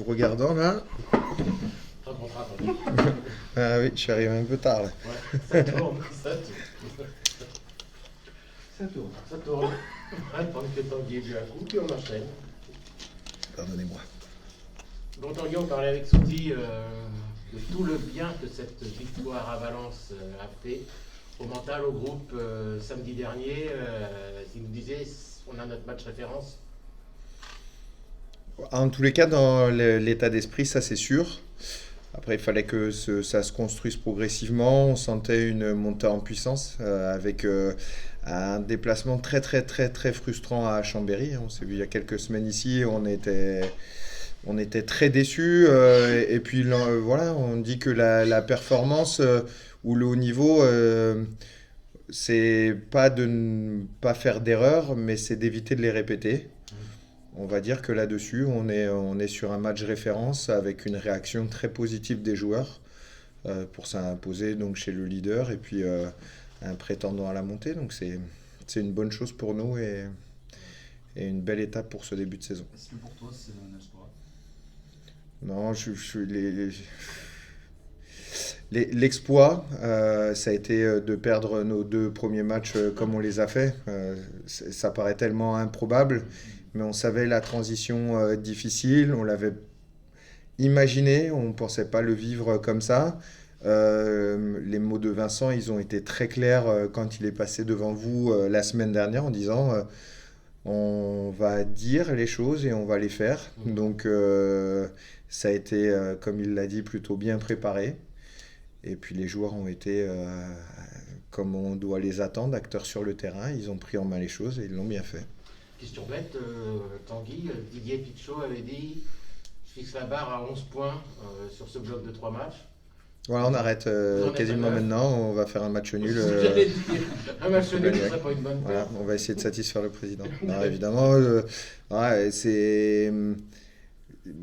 regardant là. Ah oui, je suis arrivé un peu tard là. Ouais, ça tourne, ça tourne. Ça tourne, ça tourne. Attends que Tanguy ait bu un coup, puis on enchaîne. Pardonnez-moi. Donc Tanguy, on parlait avec Souti de tout le bien que cette victoire à Valence a fait au mental, au groupe samedi dernier. Il nous disait, on a notre match référence. En tous les cas, dans l'état d'esprit, ça c'est sûr. Après, il fallait que ça se construise progressivement. On sentait une montée en puissance avec un déplacement très très très très frustrant à Chambéry. On s'est vu il y a quelques semaines ici, on était très déçus. Et puis voilà, on dit que la performance ou le haut niveau, c'est pas de ne pas faire d'erreurs, mais c'est d'éviter de les répéter. On va dire que là-dessus, on est sur un match référence avec une réaction très positive des joueurs pour s'imposer donc chez le leader et puis un prétendant à la montée. Donc c'est une bonne chose pour nous et une belle étape pour ce début de saison. Est-ce que pour toi c'est un exploit? Non, l'exploit, ça a été de perdre nos deux premiers matchs comme on les a fait. Ça paraît tellement improbable, mais on savait la transition difficile, on l'avait imaginé, on ne pensait pas le vivre comme ça. Les mots de Vincent, ils ont été très clairs quand il est passé devant vous la semaine dernière en disant on va dire les choses et on va les faire. Donc ça a été, comme il l'a dit, plutôt bien préparé. Et puis les joueurs ont été, comme on doit les attendre, acteurs sur le terrain. Ils ont pris en main les choses et ils l'ont bien fait. Question bête, Tanguy, Didier Pichot avait dit je fixe la barre à 11 points sur ce bloc de 3 matchs. Voilà, on arrête quasiment maintenant. On va faire un match nul. J'allais dire, un match nul, ce serait pas une bonne voilà, perte. on va essayer de satisfaire le président. Alors, évidemment, ouais,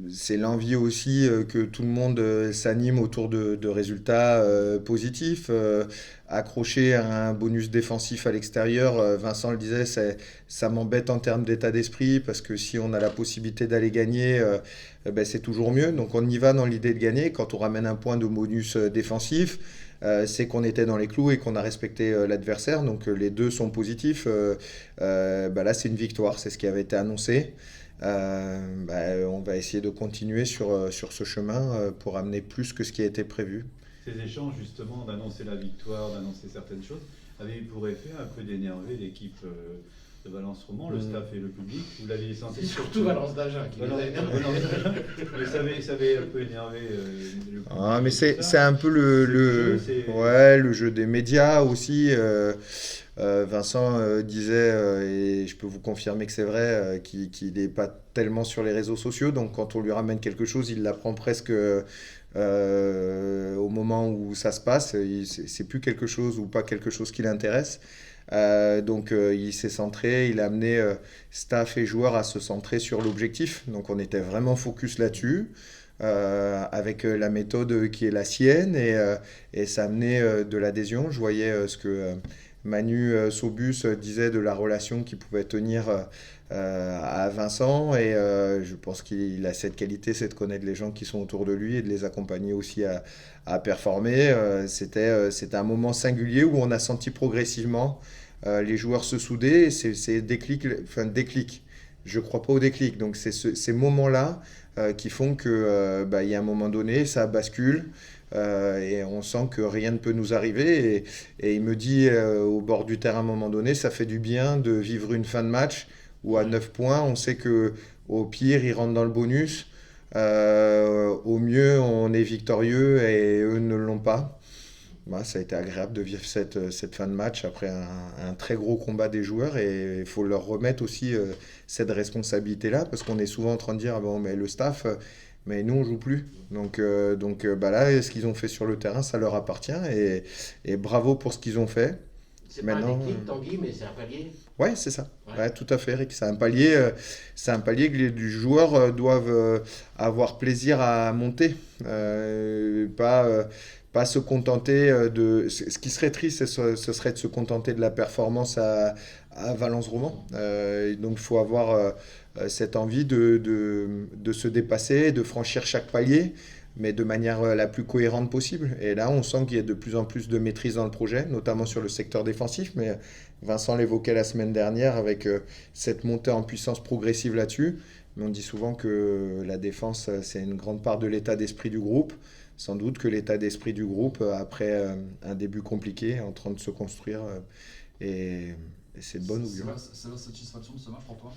c'est l'envie aussi que tout le monde s'anime autour de résultats positifs. Accrocher un bonus défensif à l'extérieur, Vincent le disait, ça m'embête en termes d'état d'esprit parce que si on a la possibilité d'aller gagner, ben, c'est toujours mieux. Donc on y va dans l'idée de gagner. Quand on ramène un point de bonus défensif, c'est qu'on était dans les clous et qu'on a respecté l'adversaire. Donc les deux sont positifs. Ben là, c'est une victoire, c'est ce qui avait été annoncé. On va essayer de continuer sur ce chemin pour amener plus que ce qui a été prévu. Ces échanges, justement, d'annoncer la victoire, d'annoncer certaines choses, avaient eu pour effet un peu d'énerver l'équipe de Valence Roman, le staff et le public. Vous l'aviez senti? C'est surtout Valence d'Agen qui les a énervés. Mais ça avait un peu énervé le public. Ah, mais c'est ça. un peu le jeu des médias aussi. Vincent disait, et je peux vous confirmer que c'est vrai, qu'il n'est pas tellement sur les réseaux sociaux. Donc quand on lui ramène quelque chose, il l'apprend presque au moment où ça se passe. C'est plus quelque chose ou pas quelque chose qui l'intéresse. Donc il s'est centré, il a amené staff et joueurs à se centrer sur l'objectif. Donc on était vraiment focus là-dessus. Avec la méthode qui est la sienne et ça amenait de l'adhésion. Je voyais ce que Manu Sobus disait de la relation qu'il pouvait tenir à Vincent et je pense qu'il a cette qualité, c'est de connaître les gens qui sont autour de lui et de les accompagner aussi à performer. C'était un moment singulier où on a senti progressivement les joueurs se souder et c'est déclic. Je crois pas au déclic. Donc c'est ces moments-là qui font que il y a un moment donné, ça bascule et on sent que rien ne peut nous arriver. Et il me dit au bord du terrain à un moment donné, ça fait du bien de vivre une fin de match où à 9 points, on sait que au pire, ils rentrent dans le bonus. Au mieux, on est victorieux et eux ne l'ont pas. Bah, ça a été agréable de vivre cette fin de match après un très gros combat des joueurs et il faut leur remettre aussi cette responsabilité-là parce qu'on est souvent en train de dire ah bon, mais le staff, mais nous on joue plus. Donc là, ce qu'ils ont fait sur le terrain, ça leur appartient et bravo pour ce qu'ils ont fait. C'est pas un déclic, Tanguy, mais c'est un palier. Ouais, c'est ça. Ouais. Ouais, tout à fait, Eric. C'est un palier que les joueurs doivent avoir plaisir à monter. Pas se contenter de. Ce qui serait triste, ce serait de se contenter de la performance à Valence-Roman. Donc, il faut avoir cette envie de se dépasser, de franchir chaque palier, mais de manière la plus cohérente possible. Et là, on sent qu'il y a de plus en plus de maîtrise dans le projet, notamment sur le secteur défensif. Mais Vincent l'évoquait la semaine dernière avec cette montée en puissance progressive là-dessus. Mais on dit souvent que la défense, c'est une grande part de l'état d'esprit du groupe. Sans doute que l'état d'esprit du groupe, après un début compliqué, est en train de se construire. Et c'est de bonne augure. C'est la satisfaction de ce match pour toi,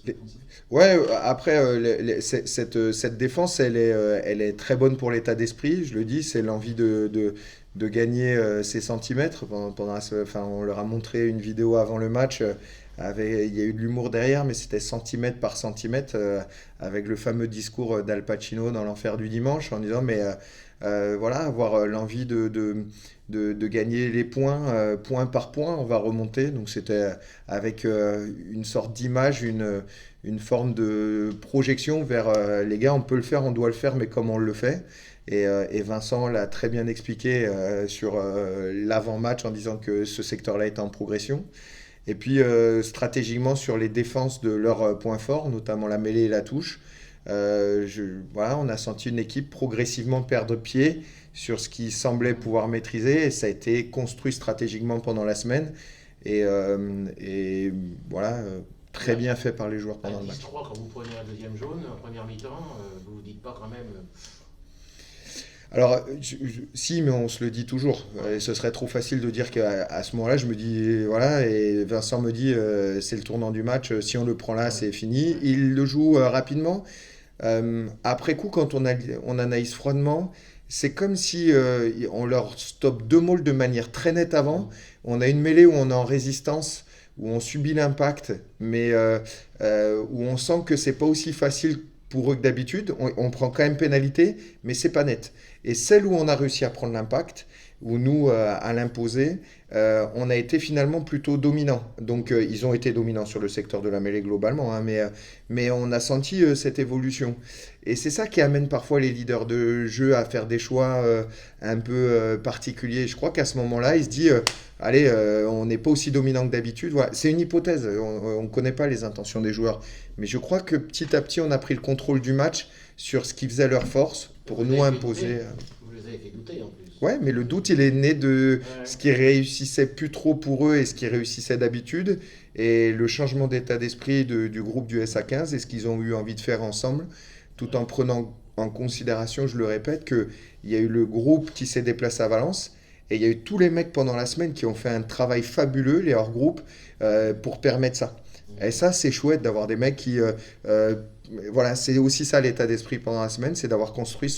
Les- l'aspect défensif? Ouais, après, cette défense, elle est très bonne pour l'état d'esprit. Je le dis, c'est l'envie de gagner ces centimètres. Enfin, on leur a montré une vidéo avant le match. Il y a eu de l'humour derrière, mais c'était centimètre par centimètre, avec le fameux discours d'Al Pacino dans L'Enfer du dimanche, en disant, mais voilà, avoir l'envie de gagner les points, point par point, on va remonter. Donc c'était avec une sorte d'image, une forme de projection vers les gars, on peut le faire, on doit le faire, mais comment on le fait? Et Vincent l'a très bien expliqué sur l'avant-match en disant que ce secteur-là était en progression. Et puis stratégiquement sur les défenses de leurs points forts, notamment la mêlée et la touche, voilà, on a senti une équipe progressivement perdre pied sur ce qui semblait pouvoir maîtriser, et ça a été construit stratégiquement pendant la semaine. Et voilà, très bien fait par les joueurs À pendant le match. 10-3, quand vous prenez un deuxième jaune en première mi-temps, vous vous dites pas quand même. Alors, si, mais on se le dit toujours. Et ce serait trop facile de dire qu'à ce moment-là, je me dis, voilà, et Vincent me dit, c'est le tournant du match, si on le prend là, c'est fini. Il le joue rapidement. Après coup, quand on analyse froidement, c'est comme si on leur stoppe deux môles de manière très nette avant. On a une mêlée où on est en résistance, où on subit l'impact, mais où on sent que c'est pas aussi facile pour eux que d'habitude. On prend quand même pénalité, mais c'est pas net. Et celle où on a réussi à prendre l'impact, où nous, à l'imposer, on a été finalement plutôt dominant. Donc ils ont été dominants sur le secteur de la mêlée globalement, hein, mais on a senti cette évolution. Et c'est ça qui amène parfois les leaders de jeu à faire des choix un peu particuliers. Je crois qu'à ce moment-là, il se dit, allez, on n'est pas aussi dominant que d'habitude. Voilà. C'est une hypothèse, on ne connaît pas les intentions des joueurs. Mais je crois que petit à petit, on a pris le contrôle du match sur ce qui faisait leur force pour nous imposer. Vous les avez fait douter en plus. Ouais, mais le doute, il est né de Ouais. ce qui réussissait plus trop pour eux et ce qui réussissait d'habitude, et le changement d'état d'esprit du groupe du SA15 et ce qu'ils ont eu envie de faire ensemble, tout en prenant en considération, je le répète, qu'il y a eu le groupe qui s'est déplacé à Valence, et il y a eu tous les mecs pendant la semaine qui ont fait un travail fabuleux, les hors-groupes, pour permettre ça. Et ça, c'est chouette d'avoir des mecs qui... voilà, c'est aussi ça l'état d'esprit pendant la semaine, c'est d'avoir construit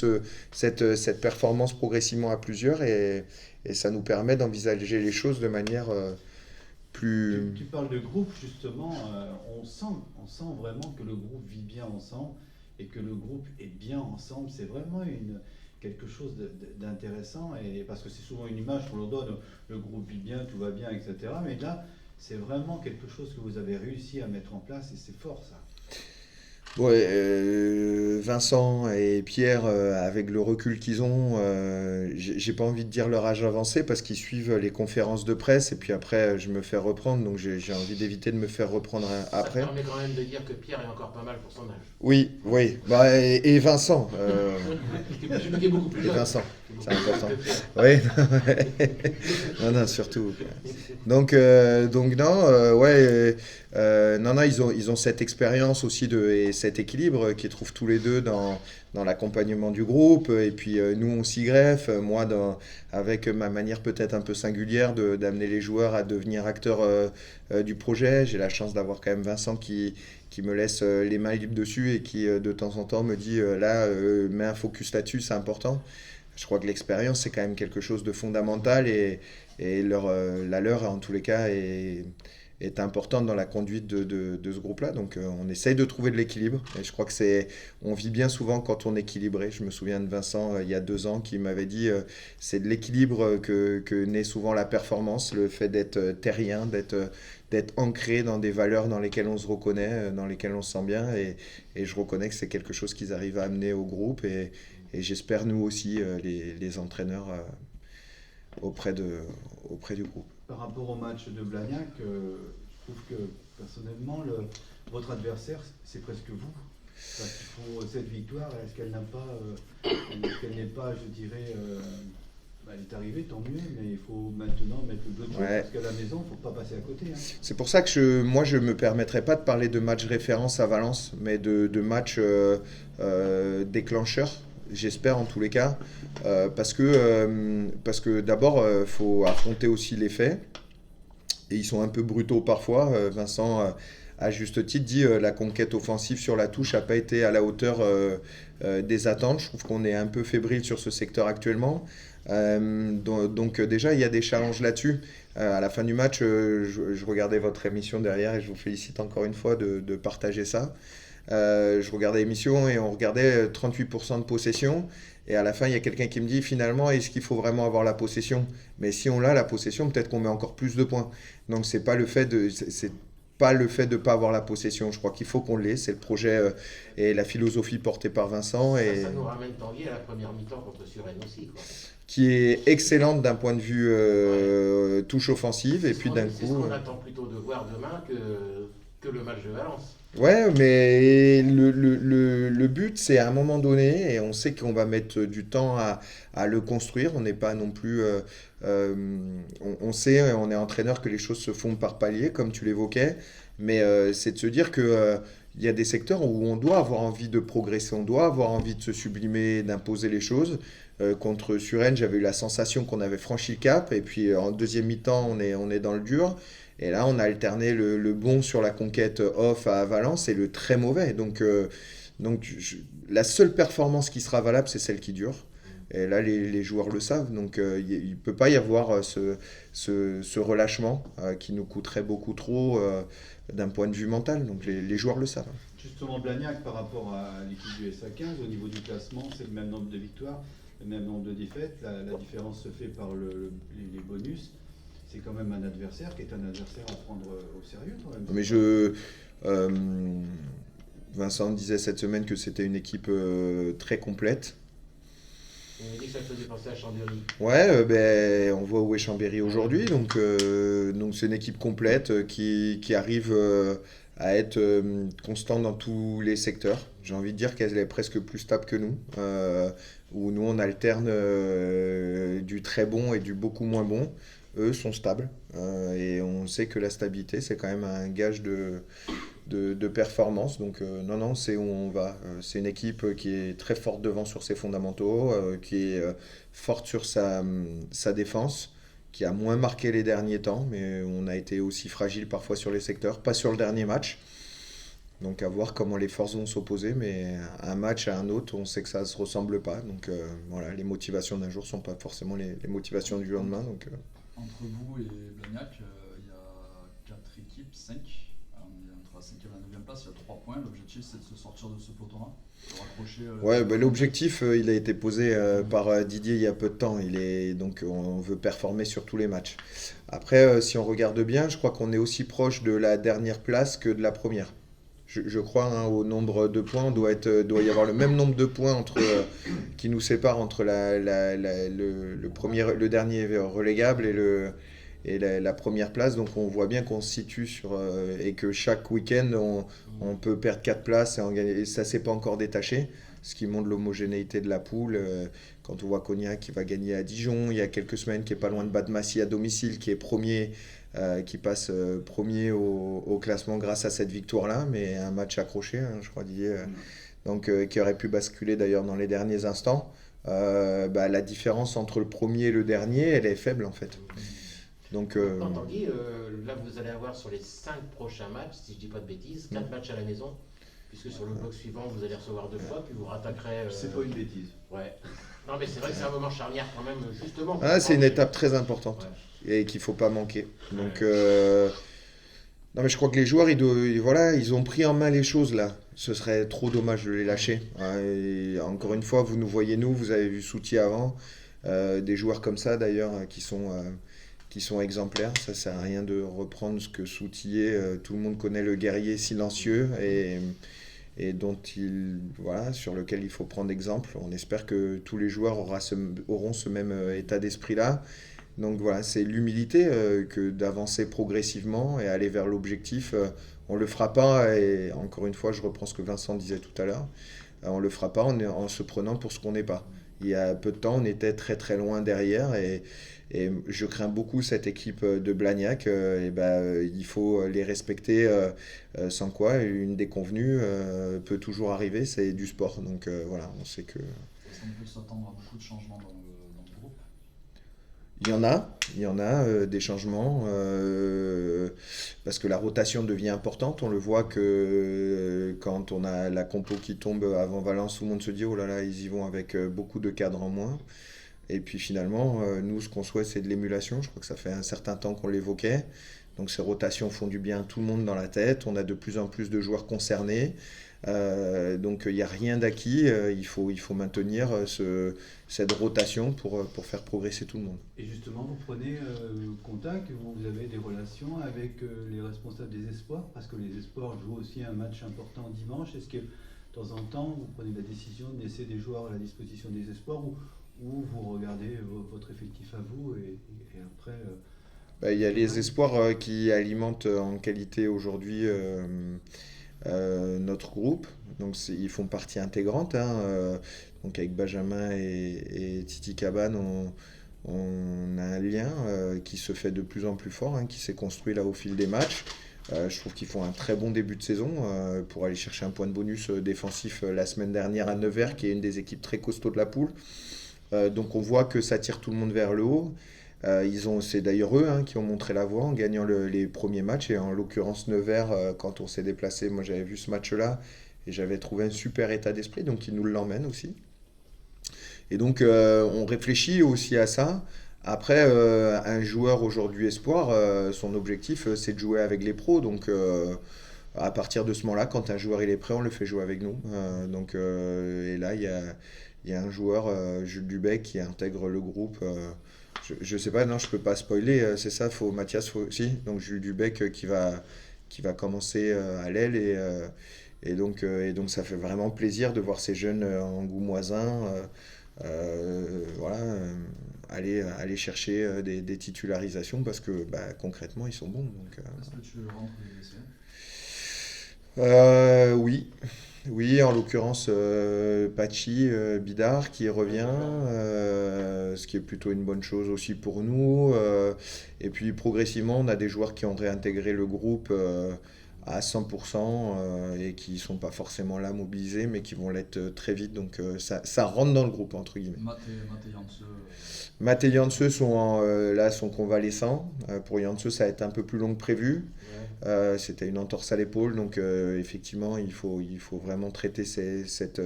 cette performance progressivement à plusieurs, et ça nous permet d'envisager les choses de manière plus... Tu parles de groupe, justement, on sent vraiment que le groupe vit bien ensemble et que le groupe est bien ensemble. C'est vraiment quelque chose d'intéressant, et parce que c'est souvent une image qu'on leur donne, le groupe vit bien, tout va bien, etc. Mais là, c'est vraiment quelque chose que vous avez réussi à mettre en place, et c'est fort ça. Ouais, Vincent et Pierre, avec le recul qu'ils ont, j'ai pas envie de dire leur âge avancé parce qu'ils suivent les conférences de presse, et puis après je me fais reprendre, donc j'ai envie d'éviter de me faire reprendre après. Ça permet quand même de dire que Pierre est encore pas mal pour son âge. Oui, oui, bah, et Vincent, Je me dis beaucoup plus et jeune. Vincent, Je c'est suis beaucoup important. plus jeune que Pierre. Oui, non, non, surtout. Donc non, ouais, non, non, ils ont cette expérience aussi et cet équilibre qu'ils trouvent tous les deux dans l'accompagnement du groupe. Et puis nous, on s'y greffe. Moi, avec ma manière peut-être un peu singulière d'amener les joueurs à devenir acteurs du projet. J'ai la chance d'avoir quand même Vincent qui me laisse les mains libres dessus, et qui de temps en temps me dit là, mets un focus là-dessus, c'est important. Je crois que l'expérience, c'est quand même quelque chose de fondamental, et la leur, en tous les cas, est est importante dans la conduite de ce groupe-là. Donc on essaye de trouver de l'équilibre. Et je crois que on vit bien souvent quand on est équilibré. Je me souviens de Vincent il y a 2 ans qui m'avait dit c'est de l'équilibre que naît souvent la performance, le fait d'être terrien, d'être ancré dans des valeurs dans lesquelles on se reconnaît, dans lesquelles on se sent bien. Et je reconnais que c'est quelque chose qu'ils arrivent à amener au groupe. Et j'espère nous aussi, les entraîneurs, auprès du groupe. Par rapport au match de Blagnac, je trouve que personnellement, votre adversaire, c'est presque vous. Parce qu'il faut cette victoire, est-ce qu'elle n'est pas, je dirais, elle est arrivée, tant mieux, mais il faut maintenant mettre le bloc parce qu'à la maison, il ne faut pas passer à côté. Hein. C'est pour ça que moi, je ne me permettrai pas de parler de match référence à Valence, mais de match déclencheur. J'espère en tous les cas, parce que d'abord, il faut affronter aussi les faits, et ils sont un peu brutaux parfois. Vincent, à juste titre, dit la conquête offensive sur la touche n'a pas été à la hauteur des attentes. Je trouve qu'on est un peu fébrile sur ce secteur actuellement. Donc déjà, il y a des challenges là-dessus. À la fin du match, je regardais votre émission derrière et je vous félicite encore une fois de partager ça. Je regardais l'émission et on regardait 38% de possession. Et à la fin, il y a quelqu'un qui me dit finalement, est-ce qu'il faut vraiment avoir la possession? Mais si on a la possession, peut-être qu'on met encore plus de points. Donc c'est pas le fait de pas avoir la possession. Je crois qu'il faut qu'on l'ait. C'est le projet et la philosophie portée par Vincent. Ça nous ramène Tanguy à la première mi-temps contre Suresnes aussi, quoi. Qui est excellente d'un point de vue touche offensive. Et puis d'un coup. C'est ce qu'on attend plutôt de voir demain que le match de Valence. Ouais, mais le but, c'est à un moment donné, et on sait qu'on va mettre du temps à le construire. On n'est pas non plus. On sait, on est entraîneur, que les choses se font par palier, comme tu l'évoquais. Mais c'est de se dire que. Il y a des secteurs où on doit avoir envie de progresser, on doit avoir envie de se sublimer, d'imposer les choses. Contre Suresnes, j'avais eu la sensation qu'on avait franchi le cap. Et puis en deuxième mi-temps, on est dans le dur. Et là, on a alterné le bon sur la conquête off à Valence et le très mauvais. Donc la seule performance qui sera valable, c'est celle qui dure. Et là, les joueurs le savent. Donc il ne peut pas y avoir ce relâchement qui nous coûterait beaucoup trop d'un point de vue mental. Donc les joueurs le savent. Justement, Blagnac, par rapport à l'équipe du SA15, au niveau du classement, c'est le même nombre de victoires, le même nombre de défaites. La différence se fait par les bonus. C'est quand même un adversaire qui est un adversaire à prendre au sérieux, quand même. Mais Vincent disait cette semaine que c'était une équipe très complète. On dit que ça faisait penser à Chambéry. Ouais, on voit où est Chambéry aujourd'hui. Donc c'est une équipe complète qui arrive à être constante dans tous les secteurs. J'ai envie de dire qu'elle est presque plus stable que nous. Où nous, on alterne du très bon et du beaucoup moins bon. Eux sont stables et on sait que la stabilité, c'est quand même un gage de performance. Donc non, c'est où on va. C'est une équipe qui est très forte devant sur ses fondamentaux, qui est forte sur sa défense, qui a moins marqué les derniers temps, mais on a été aussi fragile parfois sur les secteurs, pas sur le dernier match. Donc à voir comment les forces vont s'opposer, mais un match à un autre, on sait que ça ne se ressemble pas. Donc voilà, les motivations d'un jour ne sont pas forcément les motivations du lendemain. Donc, Entre vous et Blagnac, il y a 4 équipes, 5. On est entre la 5e et la 9e place, il y a 3 points. L'objectif, c'est de se sortir de ce peloton-là, de raccrocher. L'objectif, il a été posé par Didier il y a peu de temps. Donc on veut performer sur tous les matchs. Après, si on regarde bien, je crois qu'on est aussi proche de la dernière place que de la première. Je crois au nombre de points, doit y avoir le même nombre de points qui nous sépare entre le dernier relégable et la première place. Donc on voit bien qu'on se situe et que chaque week-end on peut perdre 4 places et ça ne s'est pas encore détaché. Ce qui montre l'homogénéité de la poule. Quand on voit Cognac qui va gagner à Dijon, il y a quelques semaines qui est pas loin de Bad Massy à domicile, qui est premier. Qui passe premier au classement grâce à cette victoire-là, mais un match accroché, je crois, Didier, donc, qui aurait pu basculer d'ailleurs dans les derniers instants. La différence entre le premier et le dernier, elle est faible en fait. Donc, Tanguy, là vous allez avoir sur les 5 prochains matchs, si je dis pas de bêtises, 4 matchs à la maison, puisque sur le bloc suivant vous allez recevoir 2 fois, puis vous rattaquerez. C'est pas une bêtise. Ouais. Non mais c'est vrai que c'est un moment charnière quand même, justement. C'est une étape très importante. Et qu'il ne faut pas manquer. Donc Non, mais je crois que les joueurs, voilà, ils ont pris en main les choses là. Ce serait trop dommage de les lâcher. Ouais, et encore une fois, vous nous voyez, nous, vous avez vu Souti avant. Des joueurs comme ça, d'ailleurs, qui sont exemplaires. Ça sert à rien de reprendre ce que Souti est. Tout le monde connaît le guerrier silencieux et voilà, sur lequel il faut prendre exemple. On espère que tous les joueurs auront ce même état d'esprit-là. Donc voilà, c'est l'humilité que d'avancer progressivement et aller vers l'objectif. On ne le fera pas, et encore une fois, je reprends ce que Vincent disait tout à l'heure, on ne le fera pas en se prenant pour ce qu'on n'est pas. Il y a peu de temps, on était très très loin derrière et je crains beaucoup cette équipe de Blagnac. Il faut les respecter, sans quoi une déconvenue peut toujours arriver, c'est du sport. Donc voilà, on sait que... Est-ce qu'on peut s'attendre à beaucoup de changements dans le groupe? Il y en a des changements parce que la rotation devient importante. On le voit que quand on a la compo qui tombe avant Valence, tout le monde se dit oh là là, ils y vont avec beaucoup de cadres en moins. Et puis finalement, nous, ce qu'on souhaite, c'est de l'émulation. Je crois que ça fait un certain temps qu'on l'évoquait. Donc ces rotations font du bien à tout le monde dans la tête. On a de plus en plus de joueurs concernés. Donc il n'y a rien d'acquis. Il faut maintenir cette rotation pour faire progresser tout le monde. Et justement, vous prenez contact, vous avez des relations avec les responsables des espoirs, parce que les espoirs jouent aussi un match important dimanche. Est-ce que de temps en temps, vous prenez la décision de laisser des joueurs à la disposition des espoirs ou vous regardez votre effectif à vous et après... Il y a les espoirs qui alimentent en qualité aujourd'hui notre groupe. Donc ils font partie intégrante. Donc avec Benjamin et Titi Cabane, on a un lien qui se fait de plus en plus fort, qui s'est construit là au fil des matchs. Je trouve qu'ils font un très bon début de saison pour aller chercher un point de bonus défensif la semaine dernière à Nevers, qui est une des équipes très costauds de la poule. Donc on voit que ça tire tout le monde vers le haut. C'est d'ailleurs eux qui ont montré la voie en gagnant les premiers matchs. Et en l'occurrence, Nevers, quand on s'est déplacé, moi j'avais vu ce match-là et j'avais trouvé un super état d'esprit. Donc ils nous l'emmènent aussi. Et donc on réfléchit aussi à ça. Après, un joueur aujourd'hui espoir, son objectif c'est de jouer avec les pros. Donc à partir de ce moment-là, quand un joueur il est prêt, on le fait jouer avec nous. Et là, il y a un joueur, Jules Dubec, qui intègre le groupe. Je sais pas, non, je peux pas spoiler, c'est ça, si. Donc Jules Dubec qui va commencer à l'aile et donc ça fait vraiment plaisir de voir ces jeunes angoumoisins voilà, aller chercher des titularisations parce que concrètement ils sont bons. Donc, Est-ce que tu rentres les essais? oui. Oui, en l'occurrence, Pachi Bidar qui revient, ce qui est plutôt une bonne chose aussi pour nous. Et puis progressivement, on a des joueurs qui ont réintégré le groupe à 100% et qui ne sont pas forcément là mobilisés, mais qui vont l'être très vite. Donc ça rentre dans le groupe, entre guillemets. Matt et Jansse. Matt et Jansse sont convalescents. Pour Jansse, ça va être un peu plus long que prévu. C'était une entorse à l'épaule, donc effectivement, il faut vraiment traiter cette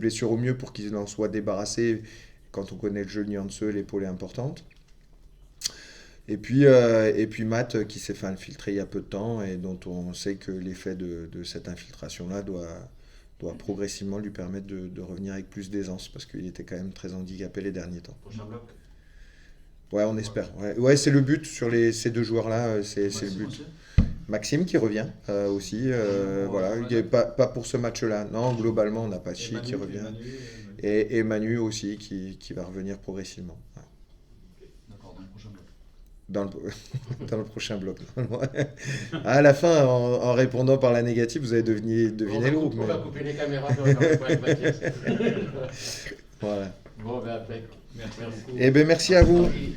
blessure au mieux pour qu'il en soit débarrassé. Quand on connaît le jeu de Jansse, l'épaule est importante. Et puis Matt qui s'est fait infiltrer il y a peu de temps et dont on sait que l'effet de cette infiltration-là doit progressivement lui permettre de revenir avec plus d'aisance parce qu'il était quand même très handicapé les derniers temps. Prochain bloc. Ouais, on espère. Ouais, c'est le but sur ces deux joueurs-là, c'est le but. Aussi. Maxime qui revient aussi, voilà, il y a pas pour ce match-là. Non, globalement, on n'a pas Chi qui revient. Et Manu aussi qui va revenir progressivement. Ouais. D'accord, dans le prochain bloc. Dans le prochain bloc. À la fin, en répondant par la négative, vous avez deviné le groupe. On va couper les caméras dans le Mathias. Voilà. Bon, impec. Merci beaucoup. Eh bien, merci à vous. Merci.